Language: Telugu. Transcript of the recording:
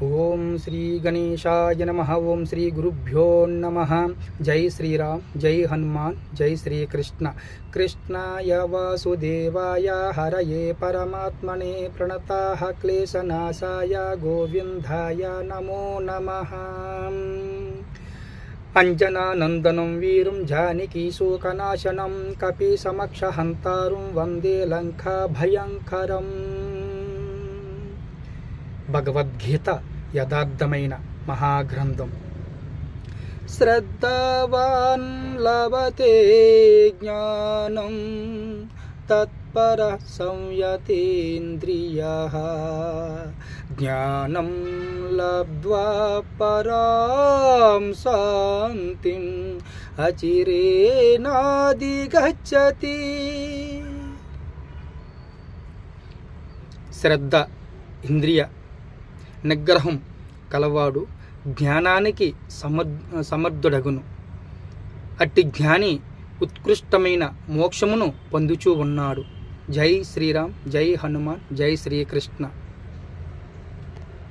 ఓం శ్రీ గణేశాయ నమః. ఓం శ్రీ గురుభ్యో నమః. జై శ్రీరామ్, జై హనుమాన్, జై శ్రీకృష్ణ. కృష్ణాయ వాసుదేవాయ హరయే పరమాత్మనే ప్రణతాః క్లేశనాశాయ గోవిందాయ నమో నమః. అంజనానందనం వీరం జానకీ శోకనాశనం కపీసమక్షహంతారం వందే లంకా భయంకరం. భగవద్గీత యథార్థమైన మహాగ్రంథం. శ్రద్ధావాన్ లభతే జ్ఞానం తత్పర సంయతేంద్రియః జ్ఞానం లబ్ధ్వా పరాం శాంతిం అచిరేనాధిగచ్చతి. శ్రద్ధ ఇంద్రియ నిగ్రహం కలవాడు జ్ఞానానికి సమర్థుడగును. అట్టి జ్ఞాని ఉత్కృష్టమైన మోక్షమును పొందుచూ ఉన్నాడు. జై శ్రీరామ్, జై హనుమాన్, జై శ్రీకృష్ణ.